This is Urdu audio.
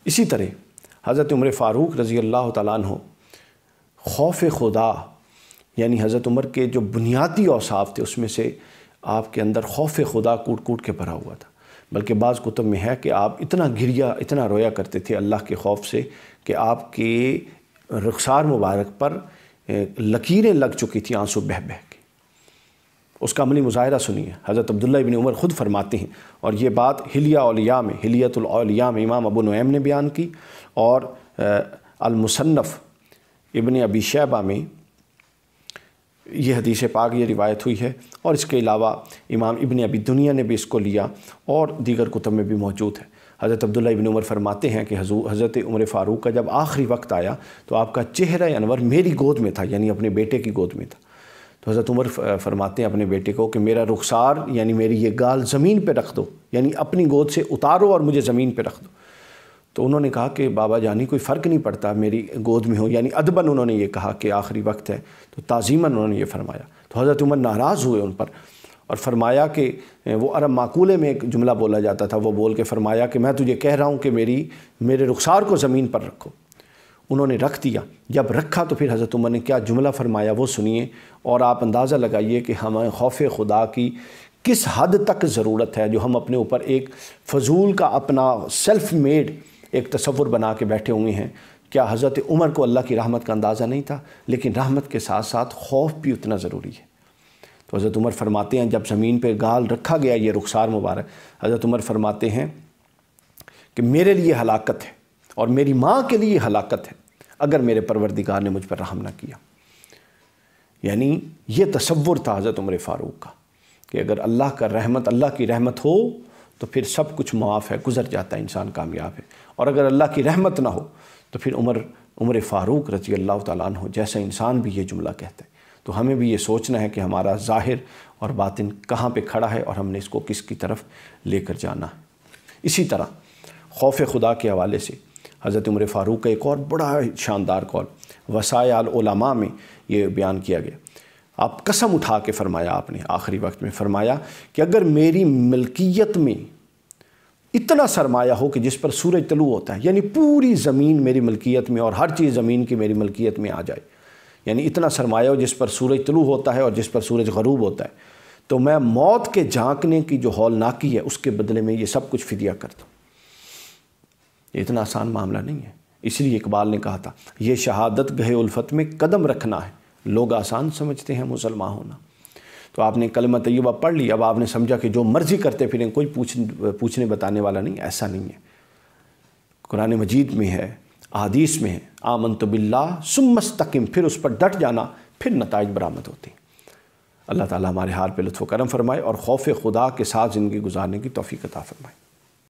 اسی طرح حضرت عمر فاروق رضی اللہ تعالیٰ عنہ خوف خدا، یعنی حضرت عمر کے جو بنیادی اوصاف تھے اس میں سے آپ کے اندر خوف خدا کوٹ کوٹ کے بھرا ہوا تھا، بلکہ بعض کتب میں ہے کہ آپ اتنا گریا، اتنا رویا کرتے تھے اللہ کے خوف سے کہ آپ کے رخسار مبارک پر لکیریں لگ چکی تھیں آنسو بہہ بہہ کے۔ اس کا عملی مظاہرہ سنیے، حضرت عبداللہ ابن عمر خود فرماتے ہیں، اور یہ بات حلیہ اولیاء میں، حلیۃ الاولیاء میں امام ابو نعیم نے بیان کی، اور المصنف ابن ابی شیبہ میں یہ حدیث پاک یہ روایت ہوئی ہے، اور اس کے علاوہ امام ابن ابی دنیا نے بھی اس کو لیا اور دیگر کتب میں بھی موجود ہے۔ حضرت عبداللہ ابن عمر فرماتے ہیں کہ حضرت عمر فاروق کا جب آخری وقت آیا تو آپ کا چہرہ انور میری گود میں تھا، یعنی اپنے بیٹے کی گود میں تھا۔ تو حضرت عمر فرماتے ہیں اپنے بیٹے کو کہ میرا رخسار یعنی میری یہ گال زمین پہ رکھ دو، یعنی اپنی گود سے اتارو اور مجھے زمین پہ رکھ دو۔ تو انہوں نے کہا کہ بابا جانی کوئی فرق نہیں پڑتا میری گود میں ہو، یعنی ادباً انہوں نے یہ کہا کہ آخری وقت ہے، تو تعظیماً انہوں نے یہ فرمایا۔ تو حضرت عمر ناراض ہوئے ان پر اور فرمایا کہ وہ عرب معقولے میں ایک جملہ بولا جاتا تھا، وہ بول کے فرمایا کہ میں تجھے کہہ رہا ہوں کہ میرے رخسار کو زمین پر رکھو۔ انہوں نے رکھ دیا۔ جب رکھا تو پھر حضرت عمر نے کیا جملہ فرمایا وہ سنیے، اور آپ اندازہ لگائیے کہ ہمیں خوف خدا کی کس حد تک ضرورت ہے، جو ہم اپنے اوپر ایک فضول کا اپنا سیلف میڈ ایک تصور بنا کے بیٹھے ہوئے ہیں۔ کیا حضرت عمر کو اللہ کی رحمت کا اندازہ نہیں تھا؟ لیکن رحمت کے ساتھ ساتھ خوف بھی اتنا ضروری ہے۔ تو حضرت عمر فرماتے ہیں جب زمین پہ گال رکھا گیا یہ رخسار مبارک، حضرت عمر فرماتے ہیں کہ میرے لیے ہلاکت ہے اور میری ماں کے لیے ہلاکت ہے اگر میرے پروردگار نے مجھ پر رحم نہ کیا۔ یعنی یہ تصور تھا حضرت عمر فاروق کا کہ اگر اللہ کی رحمت ہو تو پھر سب کچھ معاف ہے، گزر جاتا ہے، انسان کامیاب ہے، اور اگر اللہ کی رحمت نہ ہو تو پھر عمر فاروق رضی اللہ تعالیٰ عنہ جیسا انسان بھی یہ جملہ کہتا ہے۔ تو ہمیں بھی یہ سوچنا ہے کہ ہمارا ظاہر اور باطن کہاں پہ کھڑا ہے اور ہم نے اس کو کس کی طرف لے کر جانا ہے۔ اسی طرح خوف خدا کے حوالے سے حضرت عمر فاروق کا ایک اور بڑا شاندار قول وصایا العلماء میں یہ بیان کیا گیا۔ آپ قسم اٹھا کے فرمایا، آپ نے آخری وقت میں فرمایا کہ اگر میری ملکیت میں اتنا سرمایہ ہو کہ جس پر سورج طلوع ہوتا ہے، یعنی پوری زمین میری ملکیت میں اور ہر چیز زمین کی میری ملکیت میں آ جائے، یعنی اتنا سرمایہ ہو جس پر سورج طلوع ہوتا ہے اور جس پر سورج غروب ہوتا ہے، تو میں موت کے جھانکنے کی جو ہولناکی ہے اس کے بدلے میں یہ سب کچھ فدیہ کرتا ہوں۔ یہ اتنا آسان معاملہ نہیں ہے۔ اس لیے اقبال نے کہا تھا یہ شہادت گہے الفت میں قدم رکھنا ہے، لوگ آسان سمجھتے ہیں مسلمان ہونا۔ تو آپ نے کلمہ طیبہ پڑھ لی، اب آپ نے سمجھا کہ جو مرضی کرتے پھریں، کوئی پوچھنے بتانے والا نہیں، ایسا نہیں ہے۔ قرآن مجید میں ہے، احادیث میں ہے، آمنت باللہ ثم استقم، پھر اس پر ڈٹ جانا، پھر نتائج برآمد ہوتے ہیں۔ اللہ تعالیٰ ہمارے حال پہ لطف و کرم فرمائے اور خوف خدا کے ساتھ زندگی گزارنے کی توفیق عطا فرمائے۔